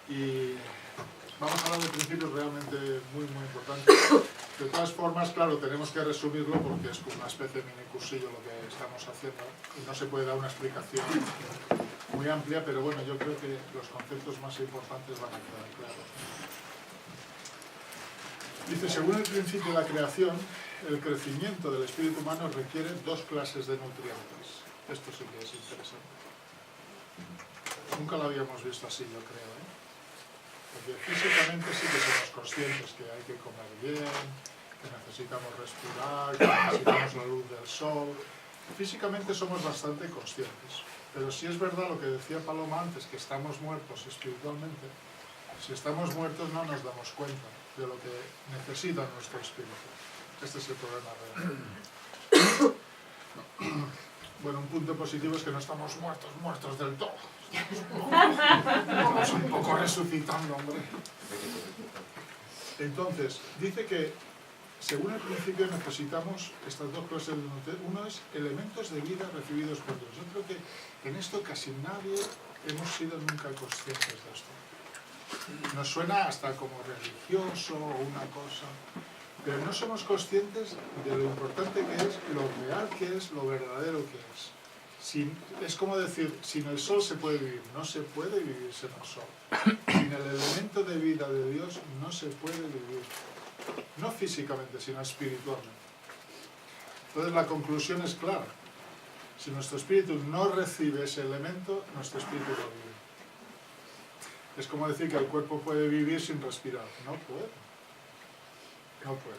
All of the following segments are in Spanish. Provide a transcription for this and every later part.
y vamos a hablar de principios realmente muy importantes. De todas formas, claro, tenemos que resumirlo porque es como una especie de mini cursillo lo que estamos haciendo y no se puede dar una explicación muy amplia, pero bueno, yo creo que los conceptos más importantes van a quedar claros. Dice, según el principio de la creación, el crecimiento del espíritu humano requiere dos clases de nutrientes. Esto sí que es interesante. Nunca lo habíamos visto así, yo creo, ¿eh? Porque físicamente sí que somos conscientes que hay que comer bien, que necesitamos respirar, que necesitamos la luz del sol. Físicamente somos bastante conscientes. Pero sí es verdad lo que decía Paloma antes, que estamos muertos espiritualmente. Si estamos muertos no nos damos cuenta de lo que necesita nuestro espíritu. Este es el problema real. Bueno, un punto positivo es que no estamos muertos del todo. Estamos un poco resucitando, hombre. Entonces, dice que según el principio necesitamos estas dos clases de nutrientes. Uno es elementos de vida recibidos por Dios. Yo creo que en esto casi nadie hemos sido nunca conscientes de esto. Nos suena hasta como religioso o una cosa, pero no somos conscientes de lo importante que es, lo real que es, lo verdadero que es. Es como decir, sin el sol se puede vivir, no se puede vivir sin el sol. Sin el elemento de vida de Dios no se puede vivir. No físicamente, sino espiritualmente. Entonces la conclusión es clara. Si nuestro espíritu no recibe ese elemento, nuestro espíritu no vive. Es como decir que el cuerpo puede vivir sin respirar. No puede. No puede.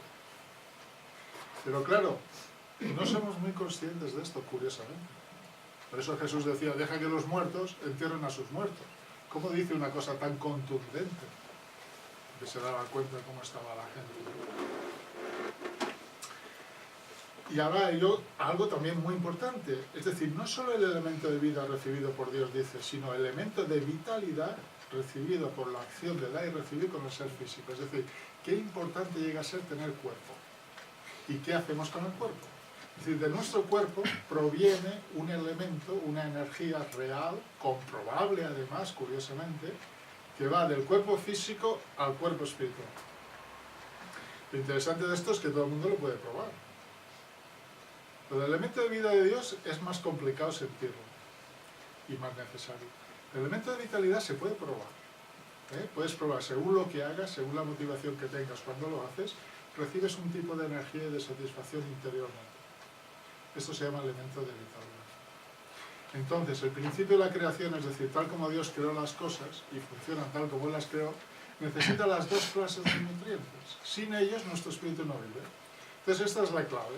Pero claro, no somos muy conscientes de esto, curiosamente. Por eso Jesús decía, deja que los muertos entierren a sus muertos. ¿Cómo dice una cosa tan contundente? Que se daba cuenta de cómo estaba la gente. Y ahora hay algo también muy importante. Es decir, no solo el elemento de vida recibido por Dios, dice, sino el elemento de vitalidad recibido por la acción de dar y recibir con el ser físico. Es decir, qué importante llega a ser tener cuerpo. ¿Y qué hacemos con el cuerpo? Es decir, de nuestro cuerpo proviene un elemento, una energía real, comprobable además, curiosamente, que va del cuerpo físico al cuerpo espiritual. Lo interesante de esto es que todo el mundo lo puede probar. Pero el elemento de vida de Dios es más complicado sentirlo y más necesario. El elemento de vitalidad se puede probar. Puedes probar según lo que hagas, según la motivación que tengas cuando lo haces, recibes un tipo de energía y de satisfacción interiormente. Esto se llama elemento de vitalidad. Entonces, el principio de la creación, es decir, tal como Dios creó las cosas y funcionan tal como Él las creó, necesita las dos clases de nutrientes. Sin ellos, nuestro espíritu no vive. Entonces, esta es la clave.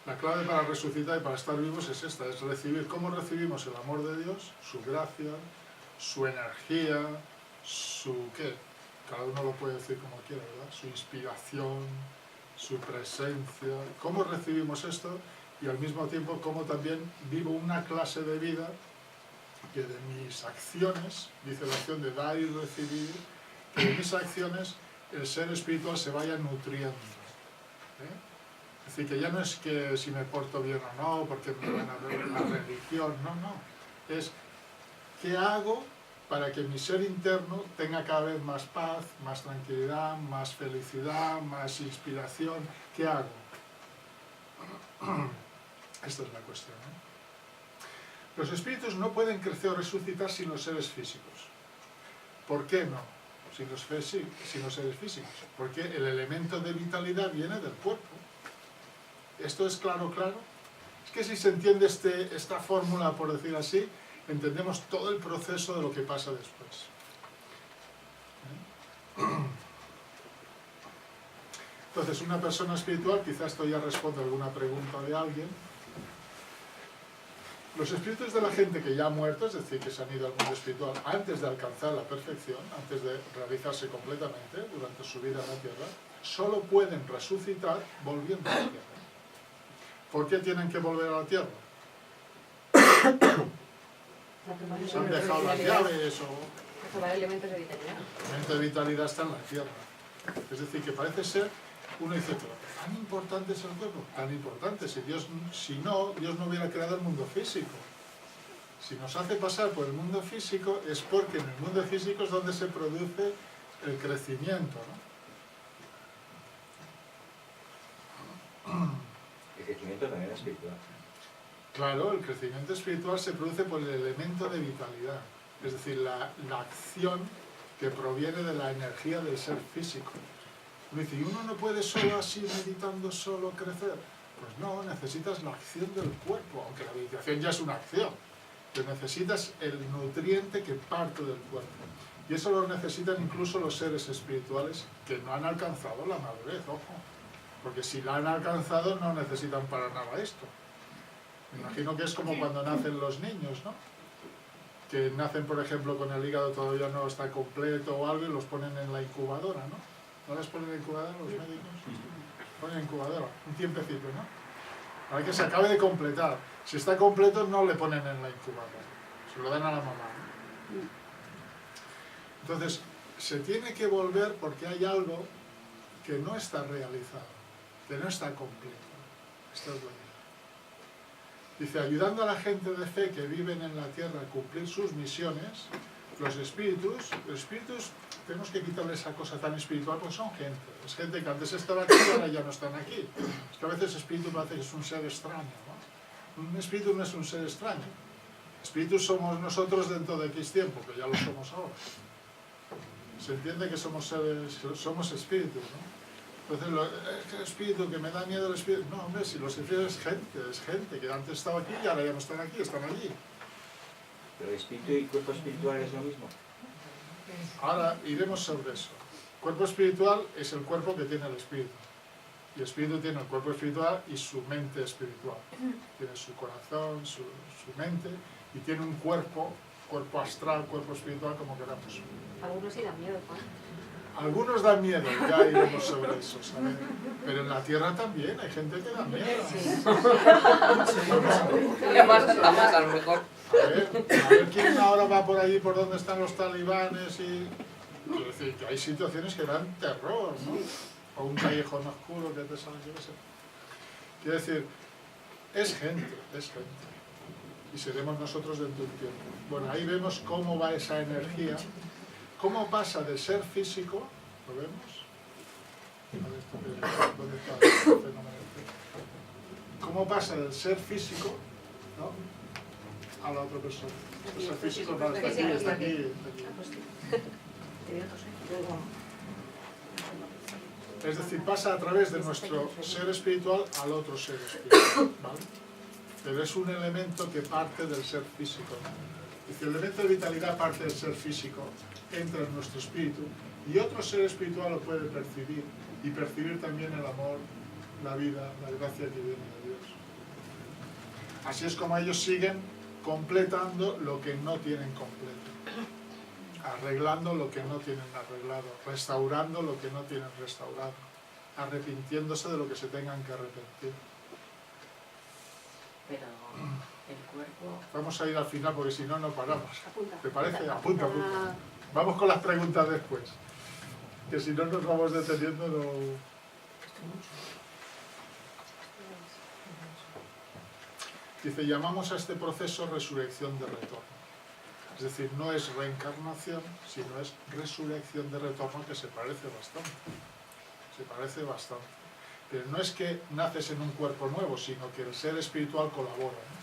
La clave para resucitar y para estar vivos es esta, es recibir. ¿Cómo recibimos el amor de Dios? Su gracia, su energía, su ¿qué? Cada uno lo puede decir como quiera, ¿verdad? Su inspiración, su presencia. ¿Cómo recibimos esto? Y al mismo tiempo, cómo también vivo una clase de vida que de mis acciones, dice la acción de dar y recibir, que de mis acciones el ser espiritual se vaya nutriendo. Es decir, que ya no es que si me porto bien o no, porque me van a ver la religión, no. Es qué hago para que mi ser interno tenga cada vez más paz, más tranquilidad, más felicidad, más inspiración. ¿Qué hago? Esta es la cuestión, ¿no? Los espíritus no pueden crecer o resucitar sin los seres físicos. ¿Por qué no? Sin los seres físicos. Porque el elemento de vitalidad viene del cuerpo. ¿Esto es claro? Es que si se entiende esta fórmula, por decir así, entendemos todo el proceso de lo que pasa después. Entonces, una persona espiritual, quizás esto ya responde a alguna pregunta de alguien. Los espíritus de la gente que ya ha muerto, es decir, que se han ido al mundo espiritual antes de alcanzar la perfección, antes de realizarse completamente durante su vida en la tierra, solo pueden resucitar volviendo a la tierra. ¿Por qué tienen que volver a la tierra? ¿Se han dejado las llaves o...? Elementos de vitalidad. El elemento de vitalidad está en la tierra. Es decir, que parece ser, uno dice, pero ¿tan importante es el cuerpo? Tan importante, Dios no hubiera creado el mundo físico. Si nos hace pasar por el mundo físico es porque en el mundo físico es donde se produce el crecimiento, ¿no? El crecimiento también es espiritual. Claro, el crecimiento espiritual se produce por el elemento de vitalidad, es decir, la acción que proviene de la energía del ser físico. Me dice, ¿y uno no puede solo así, meditando, solo crecer? Pues no, necesitas la acción del cuerpo, aunque la meditación ya es una acción, pero necesitas el nutriente que parte del cuerpo. Y eso lo necesitan incluso los seres espirituales que no han alcanzado la madurez, ojo. Porque si la han alcanzado no necesitan para nada esto. Me imagino que es como cuando nacen los niños, ¿no? Que nacen, por ejemplo, con el hígado todavía no está completo o algo y los ponen en la incubadora, ¿no? ¿No les ponen en la incubadora los médicos? Ponen en incubadora, un tiempecito, ¿no? Para que se acabe de completar. Si está completo no le ponen en la incubadora, se lo dan a la mamá, ¿no? Entonces, se tiene que volver porque hay algo que no está realizado, que no está completo. Esto es lo mismo. Dice, ayudando a la gente de fe que viven en la tierra a cumplir sus misiones, los espíritus, tenemos que quitarle esa cosa tan espiritual porque son gente. Es gente que antes estaba aquí y ahora ya no están aquí. Es que a veces espíritu parece que es un ser extraño, ¿no? Un espíritu no es un ser extraño. Espíritus somos nosotros dentro de X tiempo, que ya lo somos ahora. Se entiende que somos seres, somos espíritus, ¿no? Entonces, el espíritu, que me da miedo el espíritu. No, hombre, si los espíritus es gente que antes estaba aquí y ahora ya no están aquí, están allí. ¿Pero espíritu y cuerpo espiritual es lo mismo? Ahora iremos sobre eso. Cuerpo espiritual es el cuerpo que tiene el espíritu. Y el espíritu tiene el cuerpo espiritual y su mente espiritual. Tiene su corazón, su mente, y tiene un cuerpo astral, cuerpo espiritual, como queramos. Algunos sí dan miedo, Juan. Algunos dan miedo, ya iremos sobre eso, ¿sabes? Pero en la tierra también hay gente que da miedo. Ya más a lo mejor. A ver quién ahora va por allí, por donde están los talibanes y... Quiero decir, que hay situaciones que dan terror, ¿no? O un callejón oscuro que te sale, yo qué sé. Quiero decir, es gente. Y seremos nosotros dentro de un tiempo. Bueno, ahí vemos cómo va esa energía. ¿Cómo pasa de ser físico? ¿Lo vemos? A ver, ¿dónde está el fenómeno? ¿Cómo pasa del ser físico, ¿no?, a la otra persona? El ser físico no está aquí, está aquí. Es decir, pasa a través de nuestro ser espiritual al otro ser espiritual, ¿vale? Pero es un elemento que parte del ser físico, ¿no? Es decir, el elemento de vitalidad parte del ser físico, entra en nuestro espíritu y otro ser espiritual lo puede percibir y percibir también el amor, la vida, la gracia que viene de Dios. Así es como ellos siguen completando lo que no tienen completo, arreglando lo que no tienen arreglado, restaurando lo que no tienen restaurado, arrepintiéndose de lo que se tengan que arrepentir. Pero el cuerpo... Vamos a ir al final porque si no, no paramos. Apunta. ¿Te parece? Apunta. Vamos con las preguntas después. Que si no nos vamos deteniendo, no... Dice, llamamos a este proceso resurrección de retorno. Es decir, no es reencarnación, sino es resurrección de retorno, que se parece bastante. Se parece bastante. Pero no es que naces en un cuerpo nuevo, sino que el ser espiritual colabora, ¿no?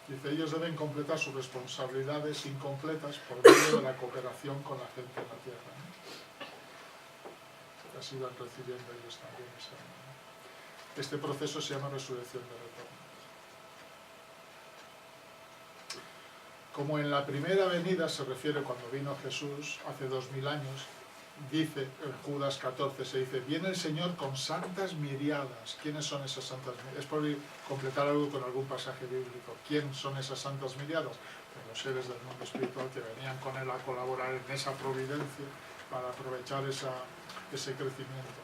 Dice, ellos deben completar sus responsabilidades incompletas por medio de la cooperación con la gente en la tierra, ¿no? Así van recibiendo ellos también esa, ¿no? Este proceso se llama resurrección de retorno. Como en la primera venida se refiere cuando vino Jesús hace 2000 años, dice en Judas 14, se dice, viene el Señor con santas miriadas. ¿Quiénes son esas santas miriadas? Es por completar algo con algún pasaje bíblico. ¿Quién son esas santas miriadas? Pues los seres del mundo espiritual que venían con Él a colaborar en esa providencia para aprovechar ese crecimiento.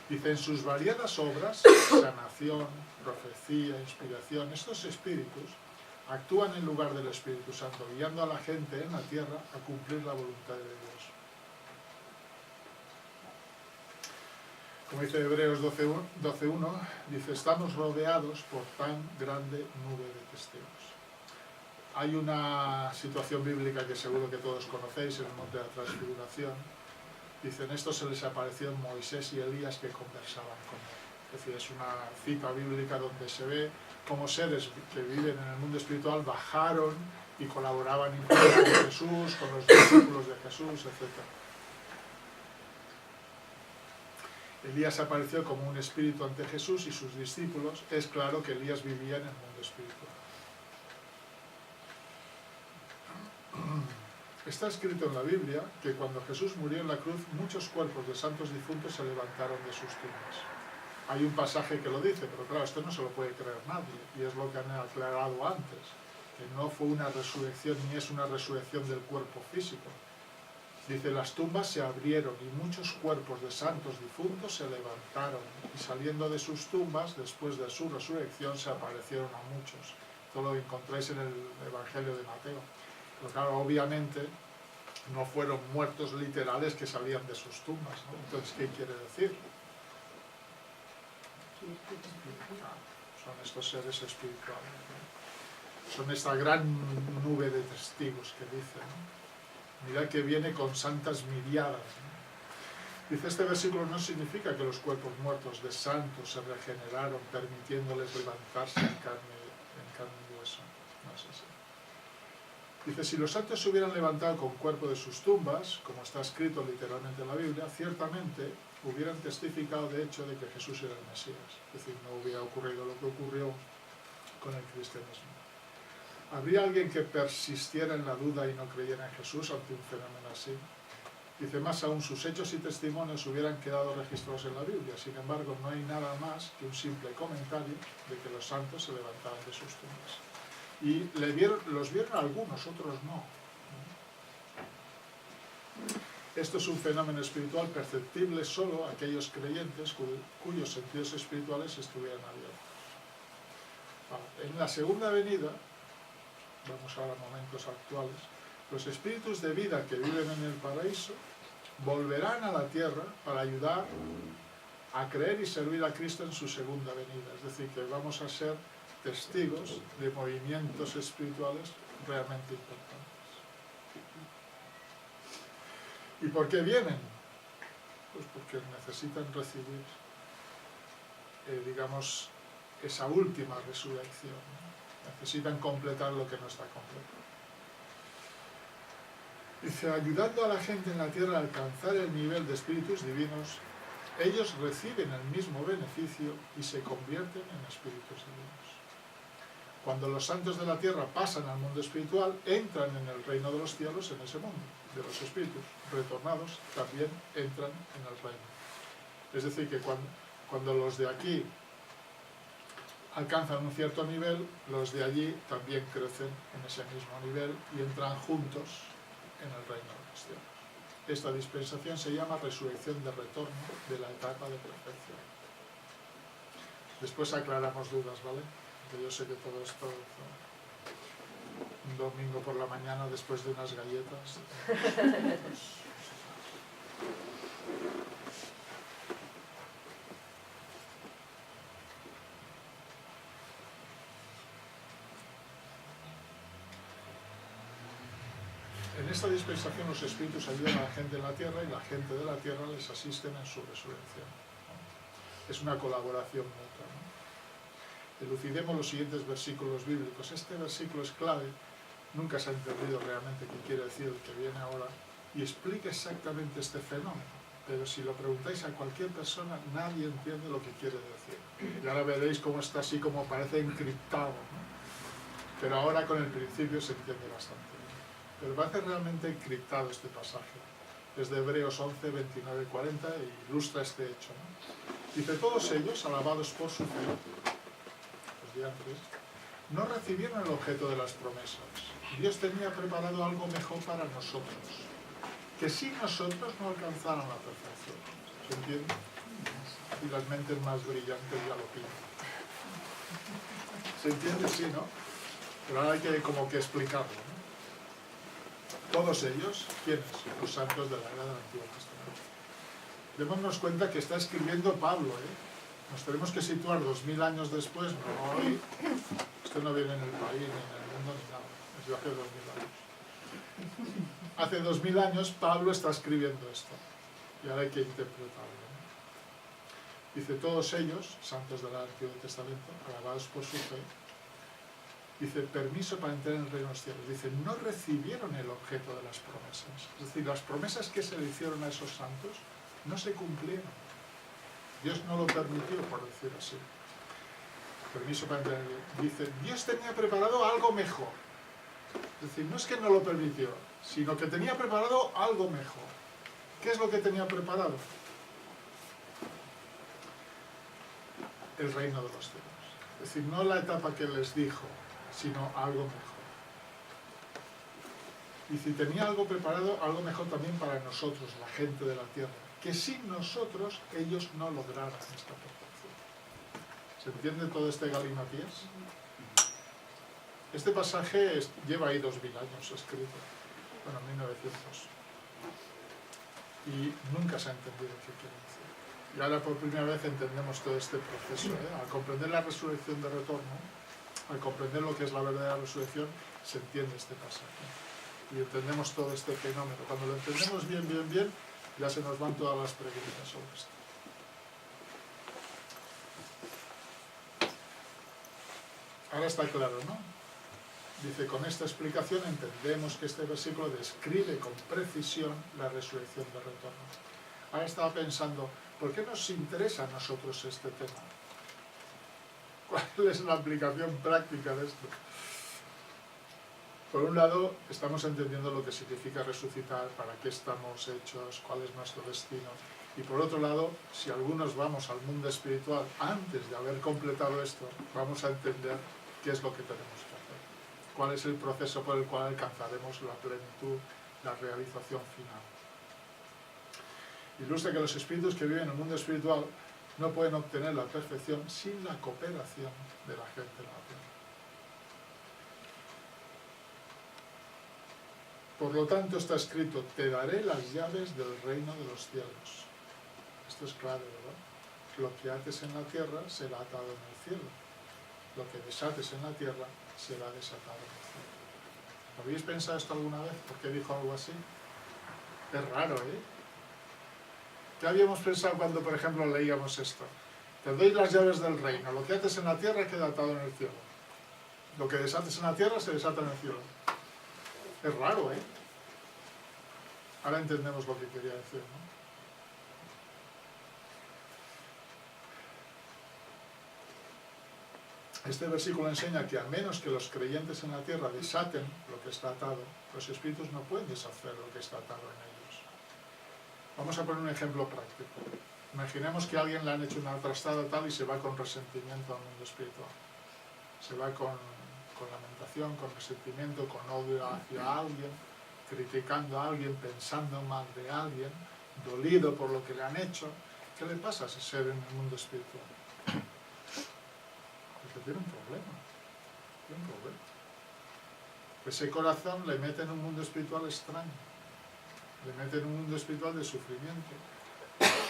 Dice, en sus variadas obras, sanación, profecía, inspiración, estos espíritus actúan en lugar del Espíritu Santo, guiando a la gente en la tierra a cumplir la voluntad de Dios. Como dice Hebreos 12:1, dice, estamos rodeados por tan grande nube de testigos. Hay una situación bíblica que seguro que todos conocéis en el monte de la transfiguración. Dice, en esto se les apareció Moisés y Elías que conversaban con él. Es decir, es una cita bíblica donde se ve cómo seres que viven en el mundo espiritual bajaron y colaboraban incluso con Jesús, con los discípulos de Jesús, etc. Elías apareció como un espíritu ante Jesús y sus discípulos. Es claro que Elías vivía en el mundo espiritual. Está escrito en la Biblia que cuando Jesús murió en la cruz, muchos cuerpos de santos difuntos se levantaron de sus tumbas. Hay un pasaje que lo dice, pero claro, esto no se lo puede creer nadie, y es lo que han aclarado antes, que no fue una resurrección ni es una resurrección del cuerpo físico. Dice, las tumbas se abrieron y muchos cuerpos de santos difuntos se levantaron, y saliendo de sus tumbas, después de su resurrección, se aparecieron a muchos. Esto lo encontráis en el Evangelio de Mateo. Pero claro, obviamente no fueron muertos literales que salían de sus tumbas, ¿no? Entonces, ¿qué quiere decir? Son estos seres espirituales, ¿no? Son esta gran nube de testigos que dice, ¿no? Mirad que viene con santas miriadas, ¿no? Dice, este versículo no significa que los cuerpos muertos de santos se regeneraron, permitiéndoles levantarse en carne y hueso. No es así. Dice, si los santos se hubieran levantado con cuerpo de sus tumbas, como está escrito literalmente en la Biblia, ciertamente hubieran testificado de hecho de que Jesús era el Mesías. Es decir, no hubiera ocurrido lo que ocurrió con el cristianismo. ¿Habría alguien que persistiera en la duda y no creyera en Jesús ante un fenómeno así? Dice, más aún, sus hechos y testimonios hubieran quedado registrados en la Biblia. Sin embargo, no hay nada más que un simple comentario de que los santos se levantaban de sus tumbas. Y los vieron algunos, otros no. Esto es un fenómeno espiritual perceptible solo a aquellos creyentes cuyos sentidos espirituales estuvieran abiertos. En la segunda venida, vamos ahora a momentos actuales, los espíritus de vida que viven en el paraíso volverán a la tierra para ayudar a creer y servir a Cristo en su segunda venida. Es decir, que vamos a ser testigos de movimientos espirituales realmente importantes. ¿Y por qué vienen? Pues porque necesitan recibir, digamos, esa última resurrección, ¿no? Necesitan completar lo que no está completo. Dice, ayudando a la gente en la tierra a alcanzar el nivel de espíritus divinos, ellos reciben el mismo beneficio y se convierten en espíritus divinos. Cuando los santos de la tierra pasan al mundo espiritual, entran en el reino de los cielos, en ese mundo de los espíritus. Retornados también entran en el reino. Es decir, que cuando los de aquí alcanzan un cierto nivel, los de allí también crecen en ese mismo nivel y entran juntos en el reino de los cielos. Esta dispensación se llama resurrección de retorno de la etapa de perfección. Después aclaramos dudas, ¿vale? Que yo sé que todo esto, un domingo por la mañana después de unas galletas, pues, en esta dispensación los espíritus ayudan a la gente en la tierra y la gente de la tierra les asisten en su resurrección, ¿no? Es una colaboración mutua, ¿no? Elucidemos los siguientes versículos bíblicos. Este versículo es clave, nunca se ha entendido realmente qué quiere decir el que viene ahora, y explica exactamente este fenómeno. Pero si lo preguntáis a cualquier persona, nadie entiende lo que quiere decir. Y ahora veréis cómo está así, como parece encriptado, ¿no? Pero ahora con el principio se entiende bastante bien. Pero parece realmente encriptado este pasaje. Es de Hebreos 11, 29 y 40 y ilustra este hecho, ¿no? Dice, todos ellos, alabados por su fe, antes, no recibieron el objeto de las promesas. Dios tenía preparado algo mejor para nosotros, que si nosotros no alcanzaran la perfección. ¿Se entiende? Y las mentes más brillantes ya lo piden. ¿Se entiende? Sí, ¿no? Pero ahora hay que como que explicarlo, ¿no? Todos ellos, ¿quiénes? Los santos de la era del Antiguo Testamento. Démonos cuenta que está escribiendo Pablo, ¿eh? Nos tenemos que situar 2000 años después, no hoy, esto no viene en el país, ni en el mundo, ni nada, es de hace 2000 años. Hace 2000 años Pablo está escribiendo esto, y ahora hay que interpretarlo, ¿no? Dice, todos ellos, santos del Antiguo Testamento, alabados por su fe, dice, permiso para entrar en el reino de los cielos. Dice, no recibieron el objeto de las promesas. Es decir, las promesas que se le hicieron a esos santos no se cumplieron. Dios no lo permitió, por decir así. Permiso para entrar en el... Dice, Dios tenía preparado algo mejor. Es decir, no es que no lo permitió, sino que tenía preparado algo mejor. ¿Qué es lo que tenía preparado? El reino de los cielos. Es decir, no la etapa que les dijo, sino algo mejor. Y si tenía algo preparado, algo mejor también para nosotros, la gente de la tierra, que sin nosotros ellos no lograran esta perfección. ¿Se entiende todo este galimatías? Este pasaje lleva ahí 2000 años escrito, bueno, 1900, y nunca se ha entendido qué quiere decir. Y ahora por primera vez entendemos todo este proceso, ¿eh? Al comprender la resurrección de retorno, al comprender lo que es la verdadera resurrección, se entiende este pasaje. Y entendemos todo este fenómeno. Cuando lo entendemos bien, ya se nos van todas las preguntas sobre esto. Ahora está claro, ¿no? Dice, con esta explicación entendemos que este versículo describe con precisión la resurrección de retorno. Ahora estaba pensando, ¿por qué nos interesa a nosotros este tema? ¿Cuál es la aplicación práctica de esto? Por un lado, estamos entendiendo lo que significa resucitar, para qué estamos hechos, cuál es nuestro destino. Y por otro lado, si algunos vamos al mundo espiritual antes de haber completado esto, vamos a entender qué es lo que tenemos que hacer. Cuál es el proceso por el cual alcanzaremos la plenitud, la realización final. Ilustra que los espíritus que viven en el mundo espiritual no pueden obtener la perfección sin la cooperación de la gente de la tierra. Por lo tanto está escrito, te daré las llaves del reino de los cielos. Esto es claro, ¿verdad? Lo que haces en la tierra será atado en el cielo. Lo que desates en la tierra será desatado en el cielo. ¿Habéis pensado esto alguna vez? ¿Por qué dijo algo así? Es raro, ¿eh? ¿Qué habíamos pensado cuando, por ejemplo, leíamos esto? Te doy las llaves del reino. Lo que haces en la tierra queda atado en el cielo. Lo que desates en la tierra se desata en el cielo. Es raro, ¿eh? Ahora entendemos lo que quería decir, ¿no? Este versículo enseña que a menos que los creyentes en la tierra desaten lo que está atado, los espíritus no pueden deshacer lo que está atado en ellos. Vamos a poner un ejemplo práctico. Imaginemos que a alguien le han hecho una trastada tal y se va con resentimiento al mundo espiritual. Se va con lamentación, con resentimiento, con odio hacia alguien, criticando a alguien, pensando mal de alguien, dolido por lo que le han hecho. ¿Qué le pasa a ese ser en el mundo espiritual? Porque tiene un problema. Tiene un problema. Ese corazón le mete en un mundo espiritual extraño. Le mete en un mundo espiritual de sufrimiento,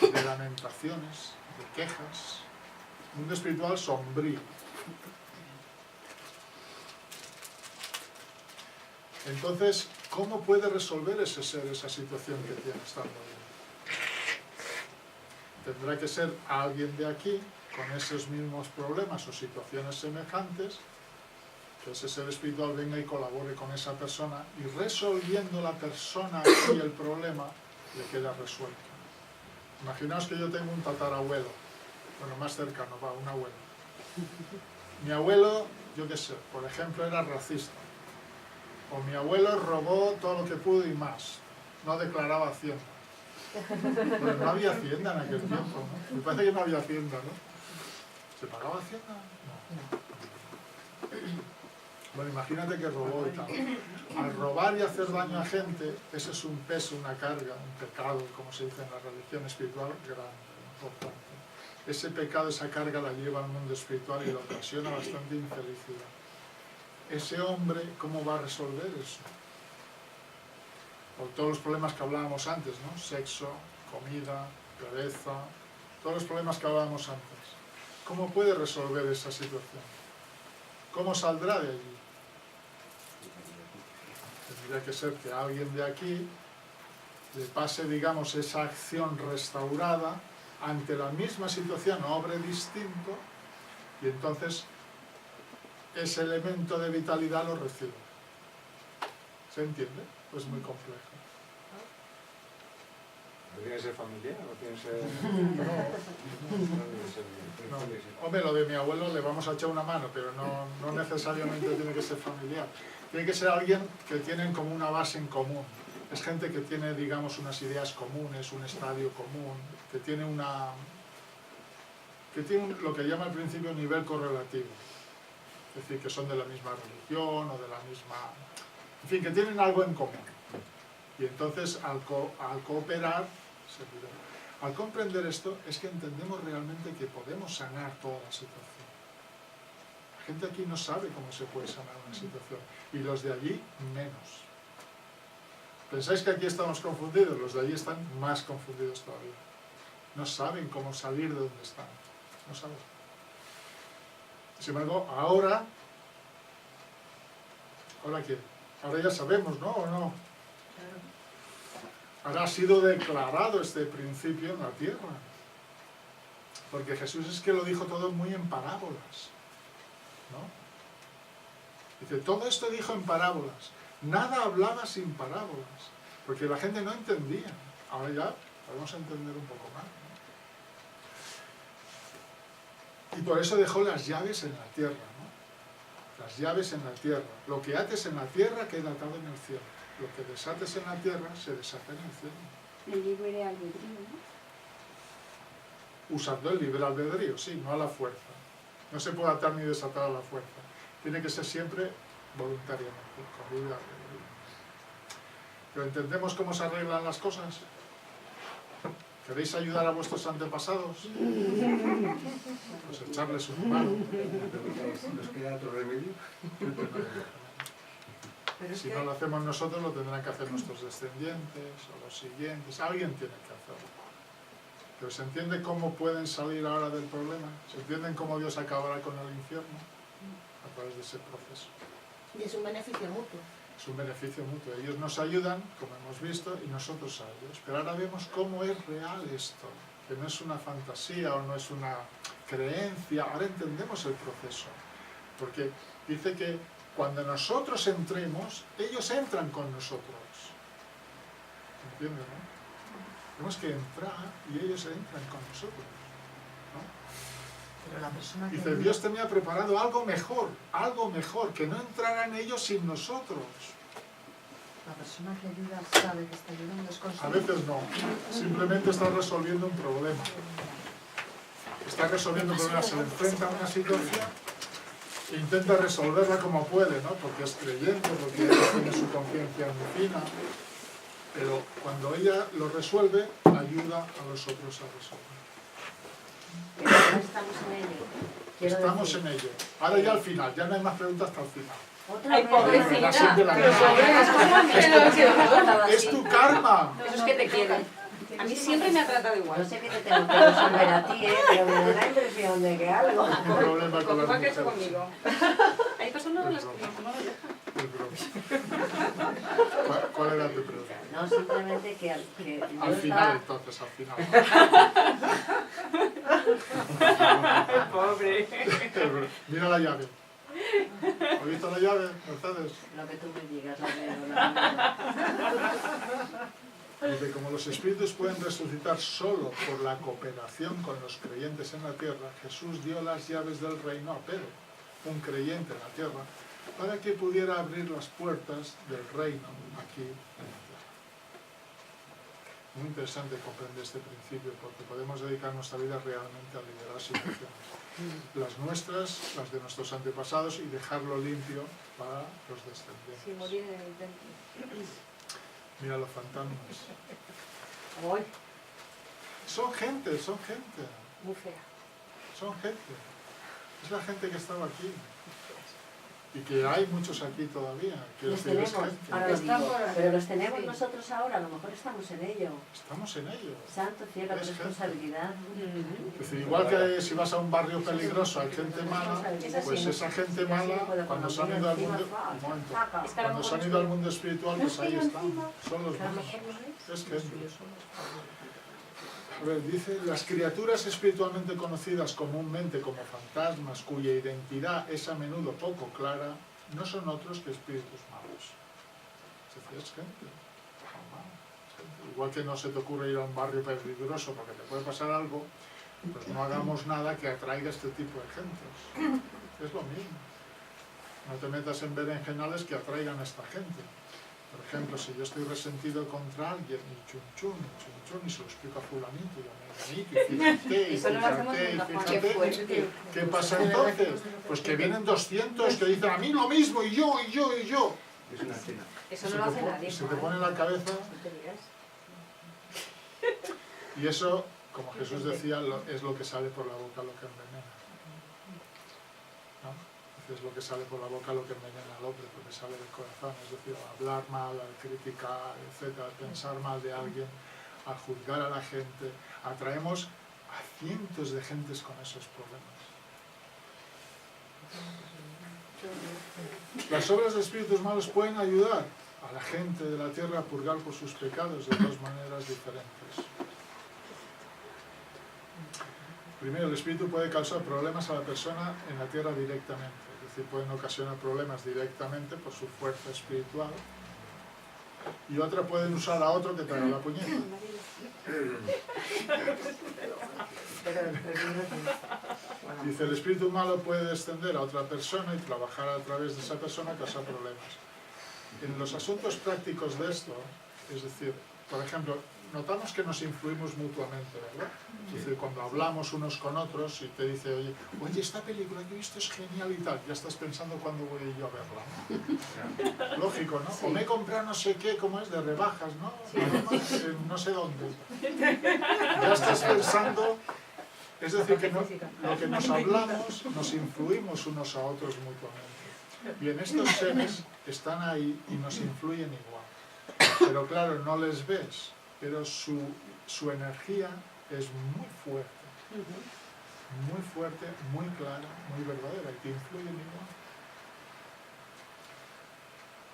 de lamentaciones, de quejas. Un mundo espiritual sombrío. Entonces, ¿cómo puede resolver ese ser esa situación que tiene estando ahí? Tendrá que ser alguien de aquí, con esos mismos problemas o situaciones semejantes, que ese ser espiritual venga y colabore con esa persona y resolviendo la persona y el problema, le queda resuelto. Imaginaos que yo tengo un tatarabuelo, bueno, más cercano, un abuelo. Mi abuelo, yo qué sé, por ejemplo, era racista. O mi abuelo robó todo lo que pudo y más. No declaraba Hacienda. Pero no había Hacienda en aquel tiempo, ¿no? Me parece que no había Hacienda, ¿no? ¿Se pagaba Hacienda? No. Bueno, imagínate que robó y tal. Al robar y hacer daño a gente, ese es un peso, una carga, un pecado, como se dice en la religión espiritual, grande, importante. Ese pecado, esa carga la lleva al mundo espiritual y le ocasiona bastante infelicidad. Ese hombre, ¿cómo va a resolver eso? Por todos los problemas que hablábamos antes, ¿no? Sexo, comida, pereza, todos los problemas que hablábamos antes. ¿Cómo puede resolver esa situación? ¿Cómo saldrá de allí? Tendría que ser que alguien de aquí le pase, digamos, esa acción restaurada ante la misma situación, obre distinto, y entonces ese elemento de vitalidad lo recibe. ¿Se entiende? Pues muy complejo. ¿No tiene que ser familiar? ¿No tiene que ser...? No. Hombre, lo de mi abuelo le vamos a echar una mano, pero no necesariamente tiene que ser familiar. Tiene que ser alguien que tienen como una base en común. Es gente que tiene, digamos, unas ideas comunes, un estadio común, que tiene lo que llama al principio nivel correlativo. Es decir, que son de la misma religión o de la misma... En fin, que tienen algo en común. Y entonces, al cooperar, al comprender esto, es que entendemos realmente que podemos sanar toda la situación. La gente aquí no sabe cómo se puede sanar una situación, y los de allí menos. ¿Pensáis que aquí estamos confundidos? Los de allí están más confundidos todavía. No saben cómo salir de donde están. No saben. Sin embargo, ¿ahora qué? Ahora ya sabemos, ¿no? ¿O no? Ahora ha sido declarado este principio en la tierra. Porque Jesús es que lo dijo todo muy en parábolas, ¿no? Dice, todo esto dijo en parábolas. Nada hablaba sin parábolas, porque la gente no entendía. Ahora ya podemos entender un poco más, ¿no? Y por eso dejó las llaves en la tierra, ¿no? Las llaves en la tierra. Lo que ates en la tierra queda atado en el cielo. Lo que desates en la tierra se desata en el cielo. El libre albedrío, ¿no? Usando el libre albedrío, sí, no a la fuerza. No se puede atar ni desatar a la fuerza. Tiene que ser siempre voluntariamente, con libre albedrío. ¿Pero entendemos cómo se arreglan las cosas? ¿Queréis ayudar a vuestros antepasados? Pues echarles una mano. ¿Nos queda otro remedio? Si no lo hacemos nosotros, lo tendrán que hacer nuestros descendientes o los siguientes. Alguien tiene que hacerlo. Pero ¿se entiende cómo pueden salir ahora del problema? ¿Se entienden cómo Dios acabará con el infierno? A través de ese proceso. Y es un beneficio mutuo. Es un beneficio mutuo. Ellos nos ayudan, como hemos visto, y nosotros a ellos. Pero ahora vemos cómo es real esto. Que no es una fantasía o no es una creencia. Ahora entendemos el proceso. Porque dice que cuando nosotros entremos, ellos entran con nosotros. ¿Entienden, no? Tenemos que entrar y ellos entran con nosotros, ¿no? Pero la persona que Dice, Dios tenía preparado algo mejor, que no entraran ellos sin nosotros. La persona que ayuda sabe que está ayudando, es A consciente. veces no, simplemente está resolviendo un problema. Está resolviendo un problema, se le enfrenta a una situación e intenta resolverla como puede, ¿no? Porque es creyente, porque ella tiene su conciencia muy fina. Pero cuando ella lo resuelve, ayuda a los otros a resolver. Pero no estamos en ello. Quiero Estamos decir, en ello. Ahora ya al final, ya no hay más preguntas hasta el final. otra Ay, vez- pobrecita. Siempre la Pero misma. sobre Es tu karma. Eso es que te quieren. A mí siempre me ha tratado No igual. sé qué te tengo que resolver a ti, pero me da la impresión de que algo. Un problema con las Igual que eso mujeres. conmigo. Hay personas a las que no las dejan. Es broma. ¿Cuál era tu pregunta? No, simplemente que Al yo final, estaba... entonces, al final. Pobre. Mira la llave. ¿Has visto la llave, Mercedes? Lo que tú me digas, la veo, la miro. Dice, como los espíritus pueden resucitar solo por la cooperación con los creyentes en la tierra, Jesús dio las llaves del reino a Pedro, un creyente en la tierra, para que pudiera abrir las puertas del reino aquí en la tierra. Muy interesante comprender este principio, porque podemos dedicar nuestra vida realmente a liderar situaciones. Las nuestras, las de nuestros antepasados, y dejarlo limpio para los descendientes. Sí, morir en el intento. Mira los fantasmas. Ay, Son gente, muy fea. son gente. Es la gente que estaba aquí. y que hay muchos aquí todavía. Quiero Los decir, es tenemos, gente. ahora lo Están digo, por ahí. pero los tenemos Sí. nosotros ahora, a lo mejor estamos en ello. Estamos en ello. Santo cielo, qué Es gente. responsabilidad. Es decir, igual que si vas a un barrio peligroso hay gente mala, pues esa gente mala, cuando se han ido al mundo, un momento, Es que a lo cuando se mejor han ido al mundo espiritual, pues ahí están, son los A lo buenos. mejor no es. Es gente. A ver, dice, las criaturas espiritualmente conocidas comúnmente como fantasmas, cuya identidad es a menudo poco clara, no son otros que espíritus malos. Es decir, es gente. Normal, es gente. Igual que no se te ocurre ir a un barrio peligroso porque te puede pasar algo, pues no hagamos nada que atraiga este tipo de gente. Es lo mismo. No te metas en berenjenales que atraigan a esta gente. Por ejemplo, si yo estoy resentido contra alguien y chun, y se lo explico a fulanito y a menganito, y fíjate, y Eso no lo hacemos fíjate, y nunca, Juan. Qué fíjate, fuerte. ¿qué pasa entonces? Pues que vienen 200 que dicen a mí lo mismo, y yo. Es una cena. Eso no lo hace nadie. Se te Juan. pone en la cabeza, No te digas. y eso, como Jesús decía, es lo que sale por la boca lo que envenena. ¿No? Es lo que sale por la boca lo que envenena al hombre, porque sale del corazón, es decir, al hablar mal, al criticar, etc., al pensar mal de alguien, a juzgar a la gente, atraemos a cientos de gentes con esos problemas. Las obras de espíritus malos pueden ayudar a la gente de la tierra a purgar por sus pecados de dos maneras diferentes. Primero, el espíritu puede causar problemas a la persona en la tierra directamente, es decir, pueden ocasionar problemas directamente por su fuerza espiritual, y otra pueden usar a otro que te haga la puñeta. Dice, el espíritu malo puede descender a otra persona y trabajar a través de esa persona y causar problemas. En los asuntos prácticos de esto, es decir, por ejemplo, notamos que nos influimos mutuamente, ¿verdad? Es decir, cuando hablamos unos con otros y te dice, oye, esta película que he visto es genial y tal, ya estás pensando cuándo voy yo a verla, ¿no? Lógico, ¿no? O me he comprado no sé qué, ¿cómo es? De rebajas, ¿no? En no sé dónde. Ya estás pensando, es decir, que lo que nos hablamos, nos influimos unos a otros mutuamente. Bien, estos seres están ahí y nos influyen igual. Pero claro, no les ves, pero su energía es muy fuerte, muy clara, muy verdadera, y te influyen igual.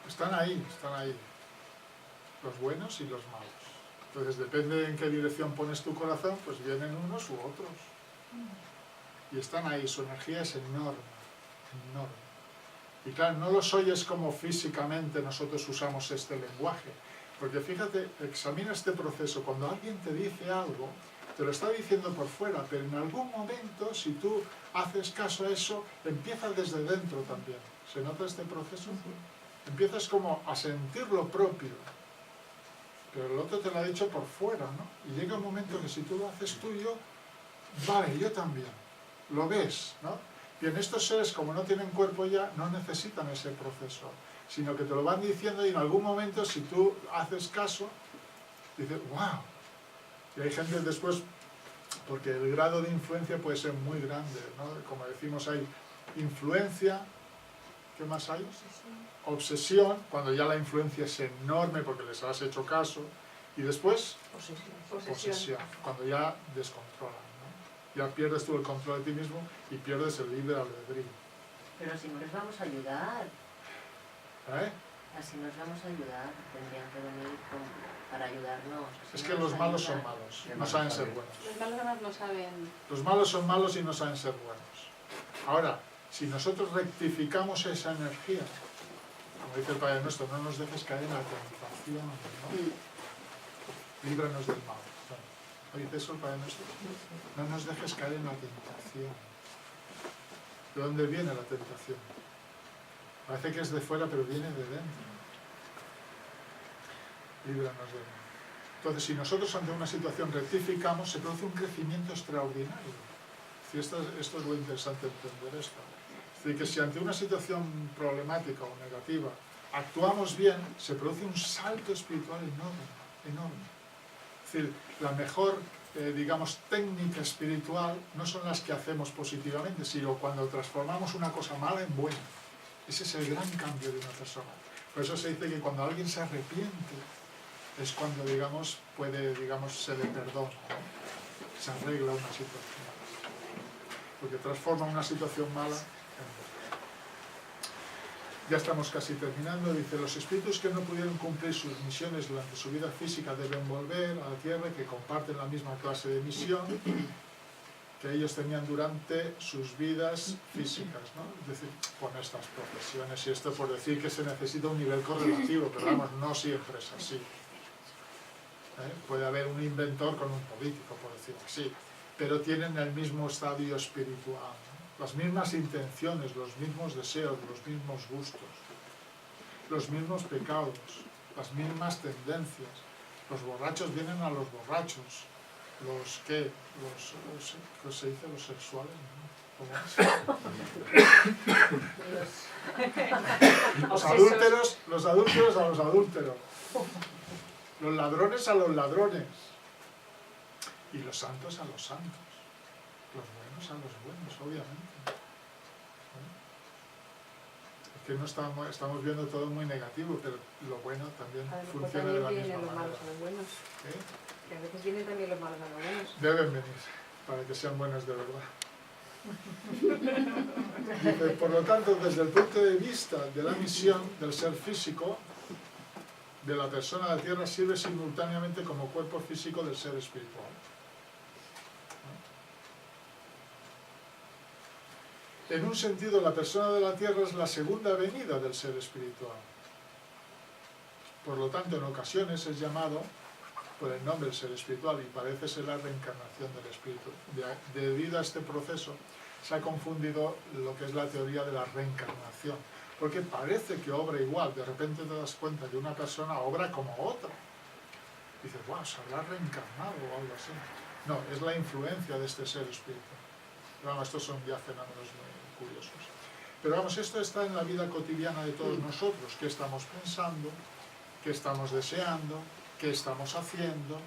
Están ahí, los buenos y los malos. Entonces, depende en qué dirección pones tu corazón, pues vienen unos u otros. Y están ahí, su energía es enorme. Y claro, no los oyes como físicamente nosotros usamos este lenguaje. Porque fíjate, examina este proceso. Cuando alguien te dice algo, te lo está diciendo por fuera, pero en algún momento, si tú haces caso a eso, empieza desde dentro también. ¿Se nota este proceso? Empiezas como a sentir lo propio. Pero el otro te lo ha dicho por fuera, ¿no? Y llega un momento que si tú lo haces tuyo, vale, yo también. Lo ves, ¿no? Y en estos seres, como no tienen cuerpo ya, no necesitan ese proceso, sino que te lo van diciendo y en algún momento, si tú haces caso, dices, wow. Y hay gente después, porque el grado de influencia puede ser muy grande, ¿no? Como decimos, hay influencia, ¿qué más hay? Obsesión, cuando ya la influencia es enorme porque les has hecho caso, y después posesión, cuando ya descontrolan, ¿no? Ya pierdes tú el control de ti mismo y pierdes el libre albedrío. Pero si no les vamos a ayudar, así nos vamos a ayudar, tendrían que venir para ayudarnos. así Es que nos los malos son ayudan. malos, no saben ser buenos. Los malos además no saben. Los malos son malos y no saben ser buenos. Ahora, si nosotros rectificamos esa energía, como dice el Padre Nuestro, no nos dejes caer en la tentación, ¿no? Líbranos del mal. ¿No dice eso el Padre Nuestro? No nos dejes caer en la tentación. ¿De dónde viene la tentación? Parece que es de fuera, pero viene de dentro. Líbranos del mal. Entonces, si nosotros ante una situación rectificamos, se produce un crecimiento extraordinario. Esto es lo interesante de entender esto. Es decir, que si ante una situación problemática o negativa actuamos bien, se produce un salto espiritual enorme. Es decir, la mejor, digamos, técnica espiritual no son las que hacemos positivamente, sino cuando transformamos una cosa mala en buena. Ese es el gran cambio de una persona. Por eso se dice que cuando alguien se arrepiente es cuando, digamos, se le perdona, ¿no? Se arregla una situación. Porque transforma una situación mala en buena. Ya estamos casi terminando. Dice, los espíritus que no pudieron cumplir sus misiones durante su vida física deben volver a la Tierra, que comparten la misma clase de misión que ellos tenían durante sus vidas físicas, ¿no? Es decir, con estas profesiones y esto por decir que se necesita un nivel correlativo, pero vamos, no siempre es así. Puede haber un inventor con un político, por decirlo así, pero tienen el mismo estadio espiritual, ¿no? Las mismas intenciones, los mismos deseos, los mismos gustos, los mismos pecados, las mismas tendencias. Los borrachos vienen a los borrachos. ¿Qué se dice? Los sexuales, ¿no? ¿Cómo es? Los adúlteros a los adúlteros. Los ladrones a los ladrones. Y los santos a los santos. Los buenos a los buenos, obviamente. Es que no estamos viendo todo muy negativo, pero lo bueno también funciona de la misma manera. Que a veces vienen también los malos a los buenos. Deben venir, para que sean buenos de verdad. Dice, por lo tanto, desde el punto de vista de la misión del ser físico, de la persona de la Tierra sirve simultáneamente como cuerpo físico del ser espiritual. En un sentido, la persona de la Tierra es la segunda venida del ser espiritual. Por lo tanto, en ocasiones es llamado por el nombre del ser espiritual y parece ser la reencarnación del espíritu. Debido a este proceso se ha confundido lo que es la teoría de la reencarnación, porque parece que obra igual, de repente te das cuenta que una persona obra como otra. Dices, wow, se habrá reencarnado o algo así. No, es la influencia de este ser espiritual. Pero vamos, estos son ya fenómenos muy curiosos. Pero vamos, esto está en la vida cotidiana de todos nosotros. ¿Qué estamos pensando? ¿Qué estamos deseando? ¿Qué estamos haciendo?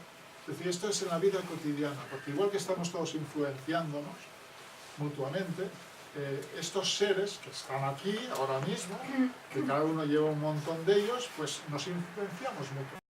Es decir, esto es en la vida cotidiana, porque igual que estamos todos influenciándonos mutuamente, estos seres que están aquí ahora mismo, que cada uno lleva un montón de ellos, pues nos influenciamos mutuamente.